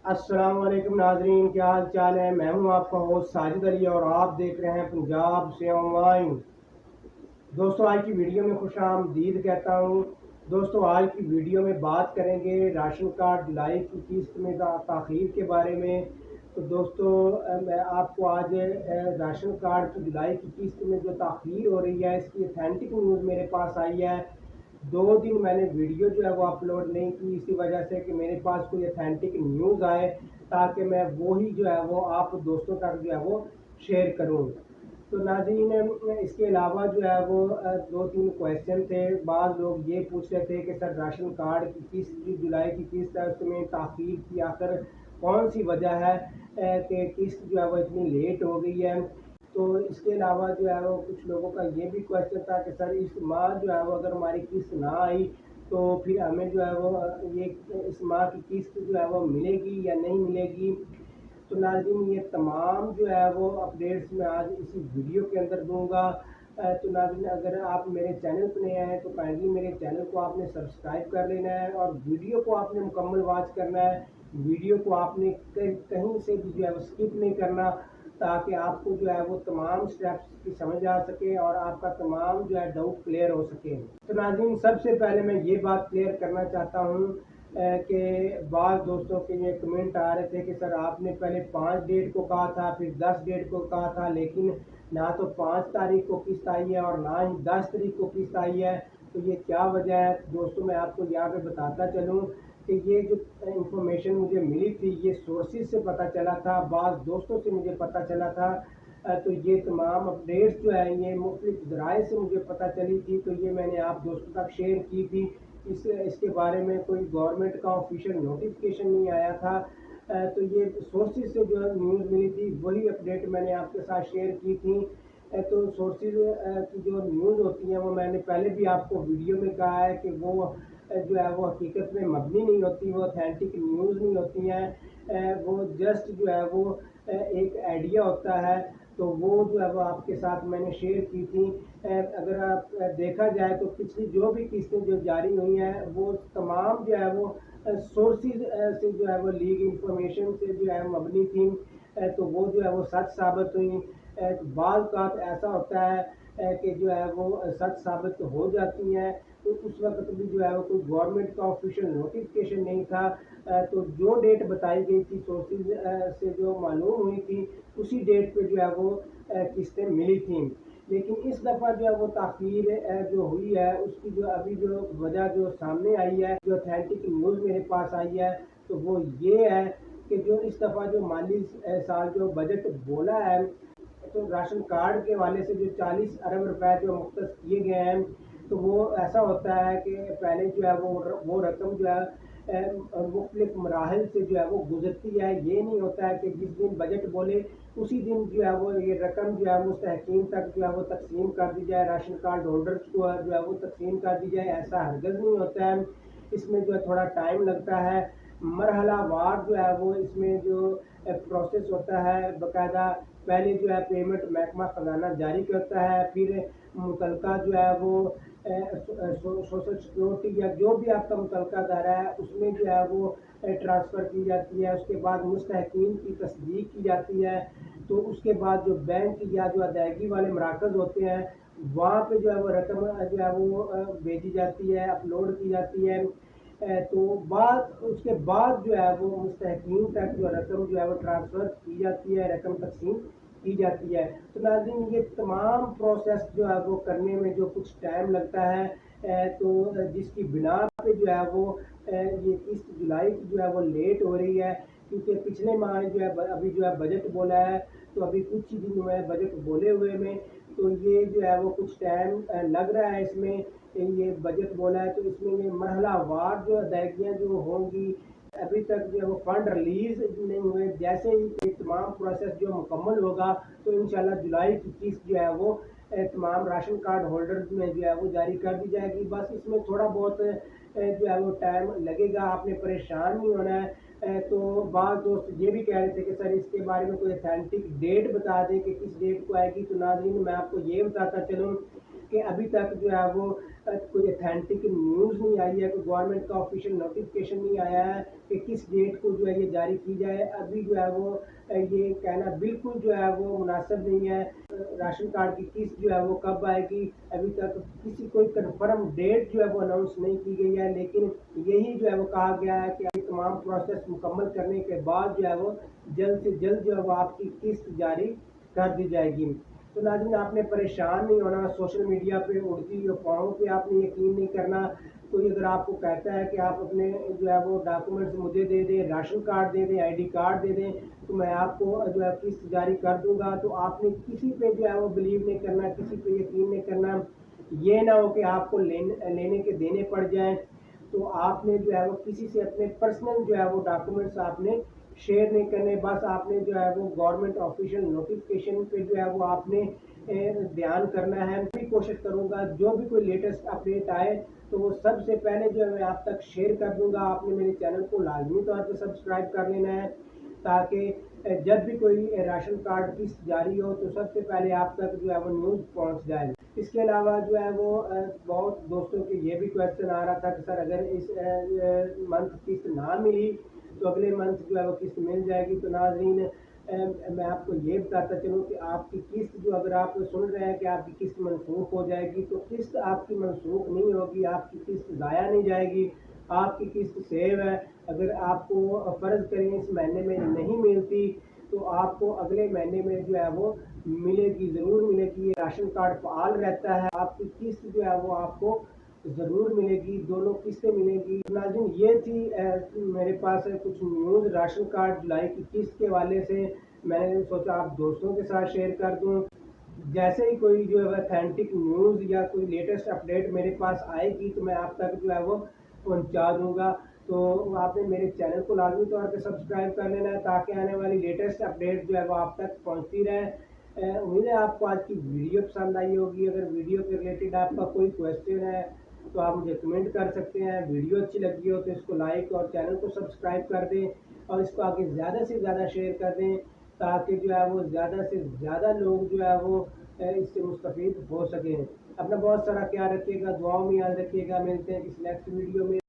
अस्सलाम वालेकुम नाजरीन, क्या हाल चाल है। मैं हूं आपका होस्ट साजिद अली और आप देख रहे हैं पंजाब से ऑनलाइन। दोस्तों, आज की वीडियो में खुश आमदीद कहता हूं। दोस्तों, आज की वीडियो में बात करेंगे राशन कार्ड जुलाई की किस्त में ताख़ीर के बारे में। तो दोस्तों, मैं आपको आज राशन कार्ड की जुलाई की किस्त में जो ताख़ीर हो रही है इसकी ऑथेंटिक न्यूज़ मेरे पास आई है। 2 दिन मैंने वीडियो जो है वो अपलोड नहीं की, इसी वजह से कि मेरे पास कोई ऑथेंटिक न्यूज़ आए ताकि मैं वही जो है वो आप दोस्तों तक जो है वो शेयर करूं। तो नाज़रीन, इसके अलावा जो है वो 2-3 क्वेश्चन थे। बाद लोग ये पूछ रहे थे कि सर राशन कार्ड की किस्त जो जुलाई की किस्त है उसमें ताख़ीर की आखिर कौन सी वजह है कि किस्त जो है वो इतनी लेट हो गई है। तो इसके अलावा जो है वो कुछ लोगों का ये भी क्वेश्चन था कि सर इस माह जो है वो अगर हमारी किस्त ना आई तो फिर हमें जो है वो ये इस माह की किस्त जो है वो मिलेगी या नहीं मिलेगी। तो नाज़रीन, ये तमाम जो है वो अपडेट्स मैं आज इसी वीडियो के अंदर दूंगा। तो नाज़रीन, अगर आप मेरे चैनल पर नए आए तो काइंडली मेरे चैनल को आपने सब्सक्राइब कर लेना है और वीडियो को आपने मुकम्मल वॉच करना है। वीडियो को आपने कहीं से भी जो है वो स्किप नहीं करना ताकि आपको जो है वो तमाम स्टेप्स की समझ आ सके और आपका तमाम जो है डाउट क्लियर हो सके। तो नाज़रीन, सबसे पहले मैं ये बात क्लियर करना चाहता हूँ कि बाद दोस्तों के ये कमेंट आ रहे थे कि सर आपने पहले 5 डेट को कहा था, फिर 10 डेट को कहा था, लेकिन ना तो 5 तारीख को किस्त आई है और ना ही 10 तारीख को किस्त आई है। तो ये क्या वजह है दोस्तों, मैं आपको यहाँ पे बताता चलूँ कि ये जो इंफॉर्मेशन मुझे मिली थी ये सोर्सेज से पता चला था, बाद दोस्तों से मुझे पता चला था। तो ये तमाम अपडेट्स जो है ये मुख्तलिफ ज़राए से मुझे पता चली थी, तो ये मैंने आप दोस्तों तक शेयर की थी। इसके बारे में कोई गवर्नमेंट का ऑफिशियल नोटिफिकेशन नहीं आया था। तो ये सोर्सेज से जो न्यूज़ मिली थी वही अपडेट मैंने आपके साथ शेयर की थी। तो सोर्सेज की जो न्यूज़ होती हैं वो मैंने पहले भी आपको वीडियो में कहा है कि वो जो है वो हकीकत में मबनी नहीं होती, वो ऑथेंटिक न्यूज़ नहीं होती हैं। वो जस्ट जो है वो एक आइडिया होता है। तो वो जो है वो आपके साथ मैंने शेयर की थी। अगर आप देखा जाए तो पिछली जो भी किस्तें जो जारी हुई हैं वो तमाम जो है वो सोर्सेज से जो है वो लीक इंफॉर्मेशन से जो है मबनी थी। तो वो जो है वो सच साबित हुई। बाज़ औक़ात ऐसा होता है कि जो है वो सच साबित हो जाती हैं। तो उस वक्त भी जो है वो कोई गवर्नमेंट का ऑफिशियल नोटिफिकेशन नहीं था। तो जो डेट बताई गई थी सोर्सेज से जो मालूम हुई थी उसी डेट पे जो है वो किस्तें मिली थी। लेकिन इस दफ़ा जो है वो ताख़ीर जो हुई है उसकी जो अभी जो वजह जो सामने आई है, जो ऑथेंटिक न्यूज़ मेरे पास आई है, तो वो ये है कि जो इस दफ़ा जो माली साल जो बजट बोला है तो राशन कार्ड के हवाले से जो 40 अरब रुपए जो मुख्तस किए गए हैं, तो वो ऐसा होता है कि पहले जो है वो रकम जो है मुख्तलिफ मराहल से जो है वो गुजरती है। ये नहीं होता है कि जिस दिन बजट बोले उसी दिन जो है वो ये रकम जो है मुस्तहकीन तक जो है वो तकसीम कर दी जाए, राशन कार्ड होल्डर्स को जो है वो तकसीम कर दी जाए, ऐसा हरगज़ नहीं होता है। इसमें जो है थोड़ा टाइम लगता है। मरहला वार जो है वो इसमें जो प्रोसेस होता है बाकायदा। पहले जो है पेमेंट महकमा ख़जाना जारी करता है, फिर मुतलका जो है वो सोशल सिक्योरिटी या जो भी आपका मुतलका दायरा है उसमें जो है वो ट्रांसफ़र की जाती है। उसके बाद मुस्तहकीन की तस्दीक की जाती है। तो उसके बाद जो बैंक या जो अदायगी वाले मराकज़ होते हैं वहाँ पे जो है वो रकम जो है वो भेजी जाती है, अपलोड की जाती है। तो बाद उसके बाद जो है वो मुस्तहकीन तक जो रकम जो है वो ट्रांसफ़र की जाती है, रकम तकसीम की जाती है। तो नाज़रीन, ये तमाम प्रोसेस जो है वो करने में जो कुछ टाइम लगता है, तो जिसकी बिना पे जो है वो ये किस्त जुलाई की जो है वो लेट हो रही है, क्योंकि पिछले माह जो है अभी जो है बजट बोला है, तो अभी कुछ ही दिन हुए हैं बजट बोले हुए में। तो ये जो है वो कुछ टाइम लग रहा है इसमें। ये बजट बोला है तो इसमें ये मरहला वार जो अदायगियाँ जो होंगी, अभी तक जो है वो फंड रिलीज़ नहीं हुए। जैसे ही ये तमाम प्रोसेस जो मुकम्मल होगा तो इंशाल्लाह जुलाई की किस्त जो है वो तमाम राशन कार्ड होल्डर्स में जो है वो जारी कर दी जाएगी। बस इसमें थोड़ा बहुत जो है वो टाइम लगेगा, आपने परेशान नहीं होना है। तो बाद दोस्त ये भी कह रहे थे कि सर इसके बारे में कोई ऑथेंटिक डेट बता दें कि किस डेट को आएगी। तो नाज़रीन, मैं आपको ये बताता चलूँ कि अभी तक जो है वो کوئی اتھینٹک نیوز نہیں آئی ہے, کوئی گورنمنٹ کا آفیشیل نوٹیفکیشن نہیں آیا ہے کہ کس ڈیٹ کو جو ہے یہ جاری کی جائے. ابھی جو ہے وہ یہ کہنا بالکل جو ہے وہ مناسب نہیں ہے. راشن کارڈ کی قسط جو ہے وہ کب آئے گی, ابھی تک کسی کوئی کنفرم ڈیٹ جو ہے وہ اناؤنس نہیں کی گئی ہے, لیکن یہی جو ہے وہ کہا گیا ہے کہ تمام پروسیس مکمل کرنے کے بعد جو ہے وہ جلد سے جلد جو ہے وہ آپ کی قسط جاری کر دی جائے گی. تو ناظرین, آپ نے پریشان نہیں ہونا, سوشل میڈیا پہ اڑتی افواہوں پہ آپ نے یقین نہیں کرنا. کوئی اگر آپ کو کہتا ہے کہ آپ اپنے جو ہے وہ ڈاکومنٹس مجھے دے دیں, راشن کارڈ دے دیں, آئی ڈی کارڈ دے دیں, تو میں آپ کو جو ہے قسط جاری کر دوں گا, تو آپ نے کسی پہ جو ہے وہ بلیو نہیں کرنا, کسی پہ یقین نہیں کرنا. یہ نہ ہو کہ آپ کو لینے کے دینے پڑ جائیں. تو آپ نے جو ہے وہ کسی سے اپنے پرسنل جو ہے وہ ڈاکومنٹس آپ نے شیئر نہیں کرنے. بس آپ نے جو ہے وہ گورنمنٹ آفیشیل نوٹیفکیشن پہ جو ہے وہ آپ نے دھیان کرنا ہے. میں بھی کوشش کروں گا جو بھی کوئی لیٹسٹ اپڈیٹ آئے تو وہ سب سے پہلے جو ہے میں آپ تک شیئر کر دوں گا. آپ نے میرے چینل کو لازمی طور پہ سبسکرائب کر لینا ہے تاکہ جب بھی کوئی راشن کارڈ قسط جاری ہو تو سب سے پہلے آپ تک جو ہے وہ نیوز پہنچ جائے. اس کے علاوہ جو ہے وہ بہت دوستوں کے یہ بھی کویشچن آ رہا تھا کہ سر اگر اس منتھ قسط نہ ملی تو اگلے منتھ جو ہے وہ قسط مل جائے گی. تو ناظرین, میں آپ کو یہ بتاتا چلوں کہ آپ کی قسط جو, اگر آپ سن رہے ہیں کہ آپ کی قسط منسوخ ہو جائے گی, تو قسط آپ کی منسوخ نہیں ہوگی, آپ کی قسط ضائع نہیں جائے گی, آپ کی قسط سیو ہے. اگر آپ کو فرض کریں اس مہینے میں نہیں ملتی تو آپ کو اگلے مہینے میں جو ہے وہ ملے گی, ضرور ملے گی. یہ راشن کارڈ فعال رہتا ہے, آپ کی قسط جو ہے وہ آپ کو ضرور ملے گی, دونوں قسطیں ملیں گی. ناظرین, یہ تھی میرے پاس کچھ نیوز راشن کارڈ جولائی کی قسط کے حوالے سے. میں نے سوچا آپ دوستوں کے ساتھ شیئر کر دوں. جیسے ہی کوئی جو ہے اتھینٹک نیوز یا کوئی لیٹسٹ اپڈیٹ میرے پاس آئے گی تو میں آپ تک جو ہے وہ پہنچا دوں گا. تو آپ نے میرے چینل کو لازمی طور پہ سبسکرائب کر لینا ہے تاکہ آنے والی لیٹسٹ اپڈیٹ جو ہے وہ آپ تک پہنچتی رہے. امید ہے آپ کو آج کی ویڈیو پسند آئی ہوگی. اگر ویڈیو کے ریلیٹڈ آپ کا کوئی کویشچن ہے تو آپ مجھے کمنٹ کر سکتے ہیں. ویڈیو اچھی لگی ہو تو اس کو لائک اور چینل کو سبسکرائب کر دیں اور اس کو آگے زیادہ سے زیادہ شیئر کر دیں تاکہ جو ہے وہ زیادہ سے زیادہ لوگ جو ہے وہ اس سے مستفید ہو سکیں. اپنا بہت سارا خیال رکھیے گا, دعاؤں میں یاد رکھیے گا. ملتے ہیں کسی نیکسٹ ویڈیو میں.